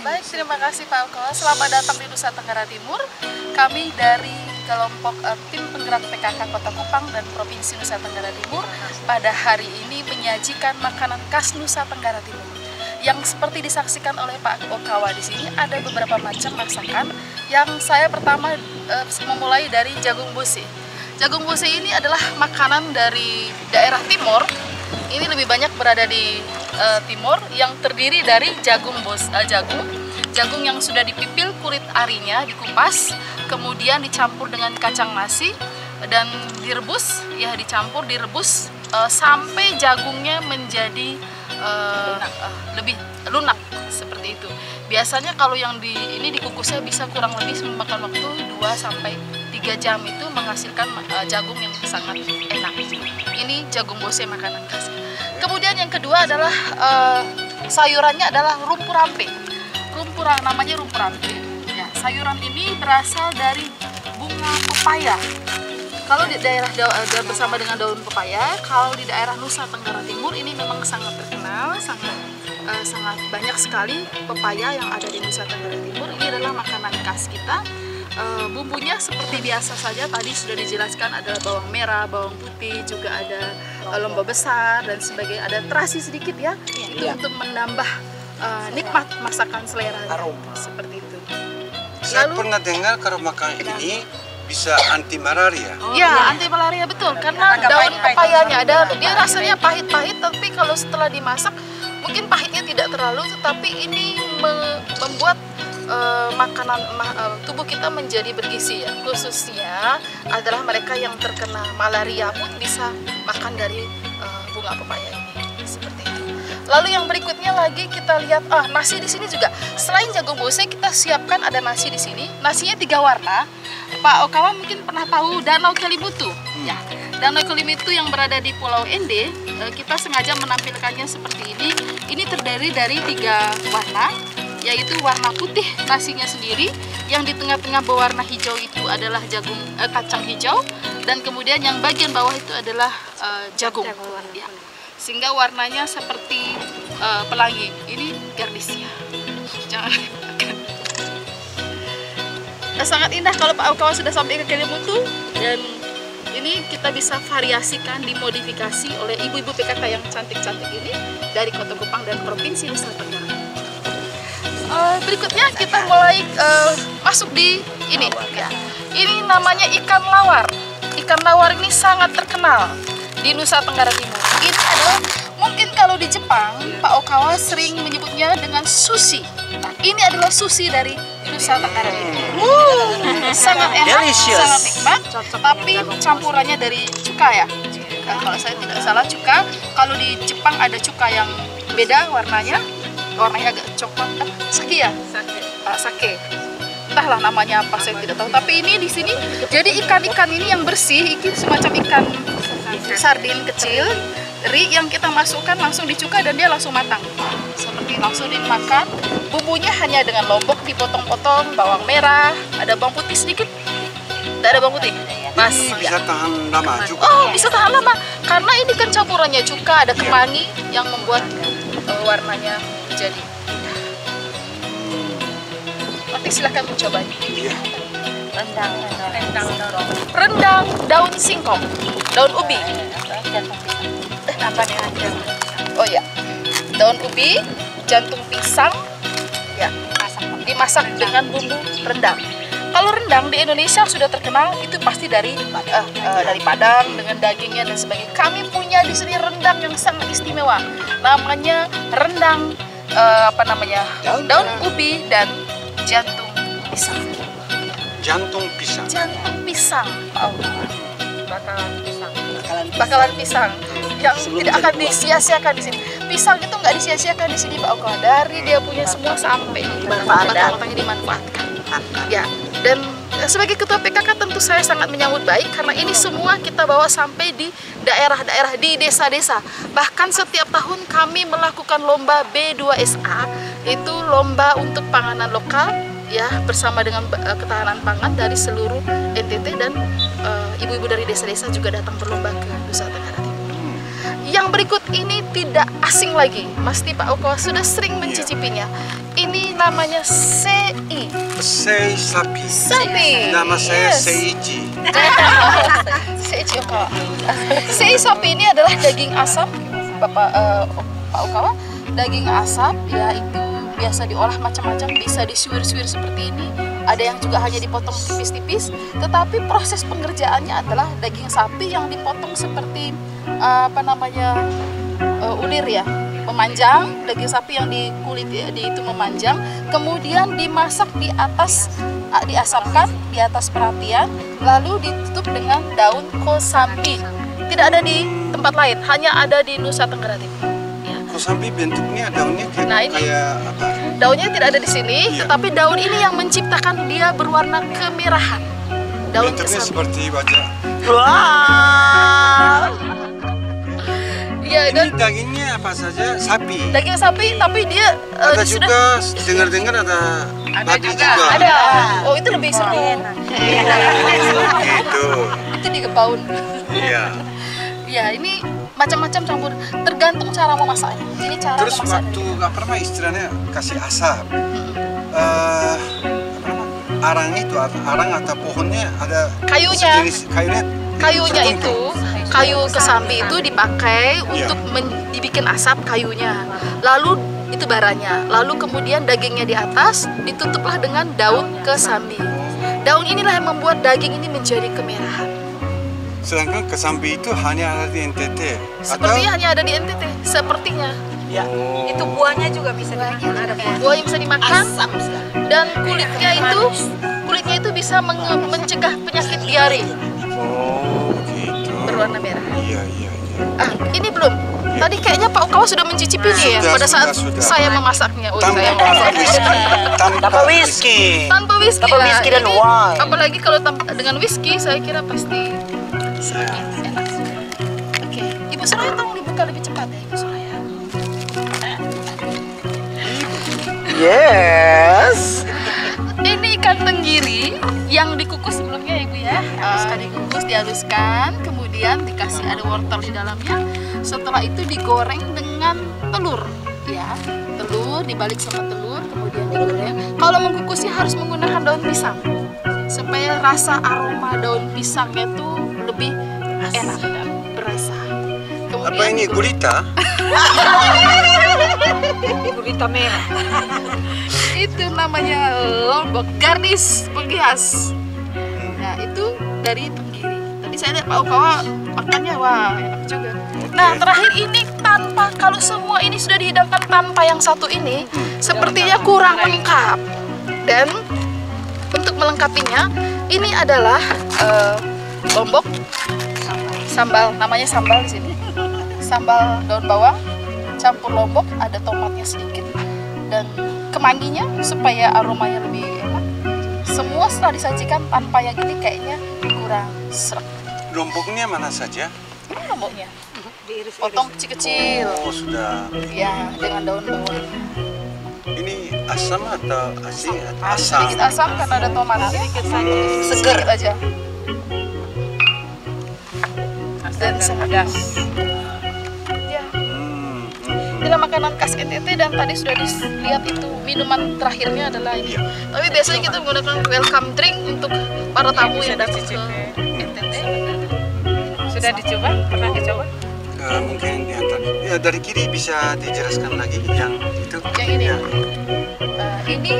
Baik, terima kasih Pak Alko. Selamat datang di Nusa Tenggara Timur. Kami dari kelompok tim penggerak PKK Kota Kupang dan Provinsi Nusa Tenggara Timur pada hari ini menyajikan makanan khas Nusa Tenggara Timur. Yang seperti disaksikan oleh Pak Okawa di sini ada beberapa macam masakan. Yang saya pertama memulai dari jagung busi. Jagung busi ini adalah makanan dari daerah timur. Ini lebih banyak berada di timur, yang terdiri dari jagung yang sudah dipipil kulit arinya, dikupas, kemudian dicampur dengan kacang nasi dan direbus, direbus sampai jagungnya menjadi lebih lunak seperti itu. Biasanya kalau yang ini dikukusnya bisa kurang lebih memakan waktu 2-3 jam, itu menghasilkan jagung yang sangat enak. Ini jagung bose, makanan khas. Kemudian yang kedua adalah sayurannya adalah rumpur rampe. Namanya rumpur rampe. Ya, sayuran ini berasal dari bunga pepaya. Kalau di daerah bersama dengan daun pepaya, kalau di daerah Nusa Tenggara Timur ini memang sangat terkenal, sangat banyak sekali pepaya yang ada di Nusa Tenggara Timur. Ini adalah makanan khas kita. Bumbunya seperti biasa saja, tadi sudah dijelaskan, ada bawang merah, bawang putih, juga ada lomba besar dan sebagainya, ada terasi sedikit ya, itu untuk menambah nikmat masakan selera seperti itu. Saya pernah dengar kalau makan ini bisa anti malaria. Anti malaria, betul, karena daun pepayanya dia rasanya pahit-pahit, tapi kalau setelah dimasak mungkin pahitnya tidak terlalu, tetapi ini membuat tubuh kita menjadi bergizi ya. Khususnya adalah mereka yang terkena malaria pun bisa makan dari bunga pepaya ini, seperti itu. Lalu yang berikutnya lagi kita lihat nasi di sini juga. Selain jagung bose, kita siapkan ada nasi di sini. Nasinya 3 warna. Pak Okawa mungkin pernah tahu Danau Kelimutu. Ya, Danau Kelimutu yang berada di Pulau Ende, kita sengaja menampilkannya seperti ini. Ini terdiri dari 3 warna, yaitu warna putih nasinya sendiri, yang di tengah-tengah berwarna hijau itu adalah kacang hijau, dan kemudian yang bagian bawah itu adalah jagung. Ya. Sehingga warnanya seperti pelangi. Ini gardisia. Jangan dimakan. Sangat indah kalau Pak Okawa sudah sampai ke Kelimutu, dan ini kita bisa variasikan, dimodifikasi oleh ibu-ibu PKK yang cantik-cantik ini dari Kota Kupang dan Provinsi Nusa Tenggara. Berikutnya kita mulai masuk di ini ya. Ini namanya ikan lawar. Ikan lawar ini sangat terkenal di Nusa Tenggara Timur. Ini adalah, mungkin kalau di Jepang Pak Okawa sering menyebutnya dengan sushi. Nah, ini adalah sushi dari Nusa Tenggara Timur. Sangat enak, sangat nikmat, tapi campurannya dari cuka ya. Kalau saya tidak salah cuka. Kalau di Jepang ada cuka yang beda warnanya agak coklat, sake ya? Sake. Entahlah namanya apa, saya tidak tahu. Tapi ini di sini, jadi ikan-ikan ini yang bersih, ini semacam ikan sardin kecil, yang kita masukkan langsung dicuka dan dia langsung matang. Seperti langsung dimakan. Bumbunya hanya dengan lombok dipotong-potong, bawang merah, ada bawang putih sedikit. Tidak ada bawang putih. Bisa tahan lama juga. Bisa tahan lama. Karena ini kan campurannya cuka, ada kemangi yang membuat warnanya jadi indah. Nanti silahkan mencobanya. Rendang daun singkong, daun ubi. Daun ubi, jantung pisang, ya, dimasak dengan bumbu rendang. Kalau rendang di Indonesia sudah terkenal, itu pasti dari Padang dengan dagingnya dan sebagainya. Kami punya di sini rendang yang sangat istimewa. Namanya rendang daun ubi dan jantung pisang. Jantung pisang. Jantung pisang. Bakalan pisang yang tidak akan disia-siakan di sini. Pisang itu nggak disia-siakan di sini Pak Okawa. Dari dia punya semua sampai batang-batangnya dimanfaatkan. Ya, dan sebagai ketua PKK tentu saya sangat menyambut baik karena ini semua kita bawa sampai di daerah-daerah, di desa-desa. Bahkan setiap tahun kami melakukan lomba B2SA, itu lomba untuk panganan lokal ya, bersama dengan ketahanan pangan dari seluruh NTT, dan ibu-ibu dari desa-desa juga datang berlomba ke Nusa Tenggara Timur. Yang berikut ini tidak asing lagi, pasti Pak Okawa sudah sering mencicipinya. ini namanya sei. Sei sapi. Sapi. Nama saya Yes. Seiji. Seichi Okawa. Sei sapi ini adalah daging asap, Pak Okawa. Daging asap ya itu biasa diolah macam-macam, bisa disuir-suir seperti ini. Ada yang juga hanya dipotong tipis-tipis, tetapi proses pengerjaannya adalah daging sapi yang dipotong seperti ulir ya, memanjang. Daging sapi yang di kulit itu memanjang, kemudian dimasak di atas, diasapkan di atas perapian, lalu ditutup dengan daun kosambi. Tidak ada di tempat lain, hanya ada di Nusa Tenggara Timur. Kosambi bentuknya daunnya kayak apa? Daunnya tidak ada di sini, Iya. tetapi daun ini yang menciptakan dia berwarna kemerahan. Daun Bentuknya kesambi. seperti wajah. Wah. Iya, Ini dan dagingnya apa saja? Sapi. daging sapi, tapi dia Ada sudah juga dengar-dengar ada babi juga. ada. Oh, itu lebih seru. Gitu. Itu digepaun. Iya. Ya, ini macam-macam campur, tergantung cara memasaknya. Ini cara Terus memasak. waktu apa namanya istilahnya kasih asap. Apa namanya? Arang atau pohonnya ada Kayunya. sejenis kayunya. Kayunya tertentu. itu, kayu kesambi itu dipakai untuk dibikin asap kayunya. Lalu itu baranya. Lalu kemudian dagingnya di atas ditutuplah dengan daun kesambi. Daun inilah yang membuat daging ini menjadi kemerahan. Sedangkan kesambi itu hanya ada di NTT. Sepertinya hanya ada di NTT, sepertinya. Ya, itu buahnya juga bisa dimakan. Ada buah. Buah yang bisa dimakan Asam sekali. dan kulitnya itu bisa mencegah penyakit diare Oh, gitu. berwarna merah. Iya. Ini belum. Tadi kayaknya Pak Okawa sudah mencicipi nih ya Sudah, pada saat sudah. saya memasaknya. Oh, Tanpa saya whisky. Tanpa whisky. tanpa whisky. Tanpa Nah, whisky dan ini wine. apalagi kalau dengan whisky, saya kira pasti enak. Oke, Ibu Soraya tolong dibuka lebih cepat ya, Ibu Soraya. Yes. Ini ikan tenggiri yang dikukus sebelumnya ya, Ibu ya. Dikukus, dihaluskan, kemudian dikasih ada wortel di dalamnya. Setelah itu digoreng dengan telur, ya. Telur dibalik sama telur, kemudian digoreng. Kalau mengukusnya harus menggunakan daun pisang, supaya rasa aroma daun pisangnya tuh lebih enak dan berasa. Apa ini gurita? Gurita merah. Itu namanya lombok gadis penghias. Nah, itu dari tenggiri. Tadi saya lihat Pak Okawa makannya, wah enak juga. Nah, terakhir ini kalau semua ini sudah dihidangkan tanpa yang satu ini, sepertinya kurang lengkap. Dan untuk melengkapinya, ini adalah lombok sambal, namanya sambal di sini. Sambal daun bawang campur lombok, ada tomatnya sedikit dan kemanginya supaya aromanya lebih enak. Semua setelah disajikan tanpa yang ini kayaknya kurang seret. Lomboknya mana saja? Ini lomboknya potong kecil-kecil. Oh, sudah. Ya, dengan daun bawang. Ini asam atau asin? Asam. Sedikit asam karena ada tomatnya. Seger aja. Dan sangat ya. Inilah makanan khas NTT dan tadi sudah dilihat itu minuman terakhirnya adalah ini. Iya. Tapi biasanya kita menggunakan welcome drink untuk para tamu yang datang ke NTT. Sudah dicoba? Pernah dicoba? Mungkin ya dari kiri bisa dijelaskan lagi yang itu. Yang ini. Ya. Ini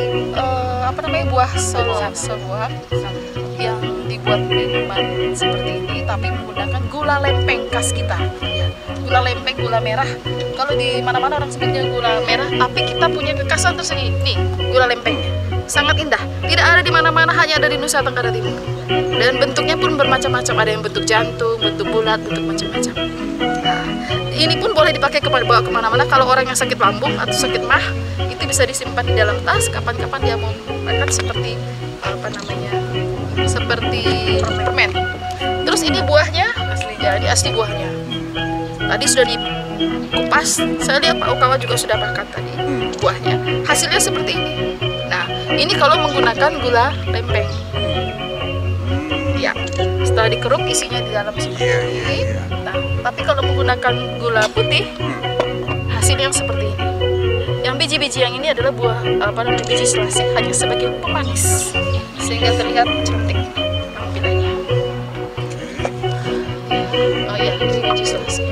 apa namanya, buah seluak yang dibuat minuman seperti ini tapi menggunakan gula lempeng khas kita. Ya. Gula lempeng, gula merah. Kalau di mana-mana orang sebutnya gula merah, tapi kita punya kekhasan tersendiri. Nih, gula lempengnya sangat indah. Tidak ada di mana-mana, hanya ada di Nusa Tenggara Timur. Dan bentuknya pun bermacam-macam. Ada yang bentuk jantung, bentuk bulat, bentuk macam-macam. Nah, ini pun boleh dipakai bawa kemana-mana. Kalau orang yang sakit lambung atau sakit mah, itu bisa disimpan di dalam tas. Kapan-kapan dia mau makan seperti apa namanya, seperti permen. Terus ini buahnya asli, ya, ini asli buahnya. Tadi sudah dikupas. Saya lihat Pak Okawa juga sudah makan tadi buahnya. Hasilnya seperti ini. Nah, ini kalau menggunakan gula lempeng. Ya, setelah dikeruk isinya di dalam seperti ini. Nah, tapi kalau menggunakan gula putih, hasilnya seperti ini. Yang biji biji-biji yang ini adalah buah biji selasih hanya sebagai pemanis sehingga terlihat cantik tampilannya. Oh iya, biji selasih.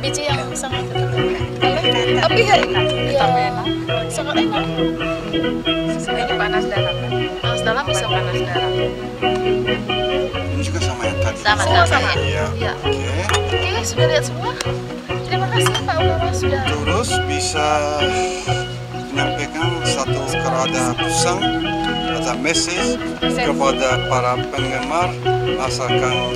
Biji yang sangat tapi ya sangat enak. Ini panas dalam kan? Panas dalam bisa Panas dalam. Ini juga sama yang tadi. Sama. Iya. Iya. Oke. Oke, sudah lihat semua. Terima kasih Pak Ukawa sudah. Terus bisa menyampaikan satu kerada pesan atau message kepada para penggemar masakan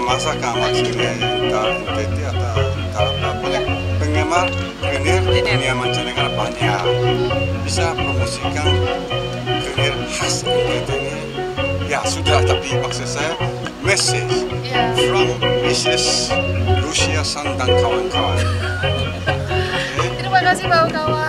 maksudnya entah NTT atau entah apapun penggemar kuliner dunia mancanegara banyak, bisa promosikan kuliner khas NTT ini. Ya sudah, tapi maksud saya message from Mrs. Rusia San dan kawan-kawan. Terima kasih Pak Ukawa.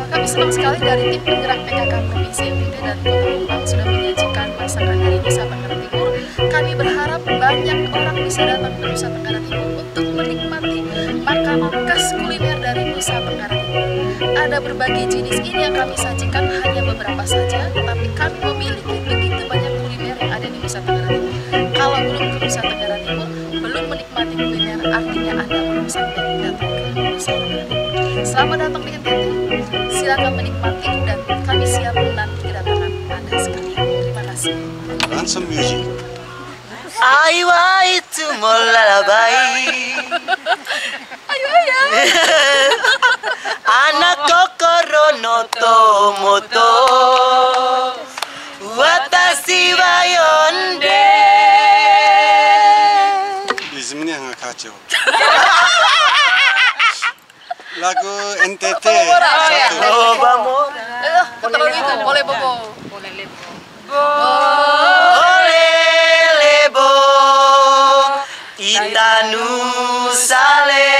Kami senang sekali dari tim penggerak PKK Provinsi NTT dan Kota Kupang sudah menyajikan masakan dari Nusa Tenggara Timur. Kami berharap banyak orang bisa datang ke Nusa Tenggara Timur untuk menikmati makanan khas kuliner dari Nusa Tenggara Timur. Ada berbagai jenis ini yang kami sajikan, hanya beberapa saja, tetapi kami memiliki begitu banyak kuliner yang ada di Nusa Tenggara Timur. Kalau belum ke Nusa Tenggara Timur, belum menikmati kuliner, artinya Anda belum sampai datang ke Nusa Tenggara Timur. Selamat datang di NTT, silakan menikmati dan kami siap menanti kedatangan Anda sekalian. Terima kasih. Ransom music. I want to lullaby. Ayo. Anak kokoro no tomoto watashi wa yonde. Rizmnya nggak kacau. Lagu NTT ya. Loba mora. Kalau gitu boleh bobo. Boleh lebo. Ole lebo itanu sale.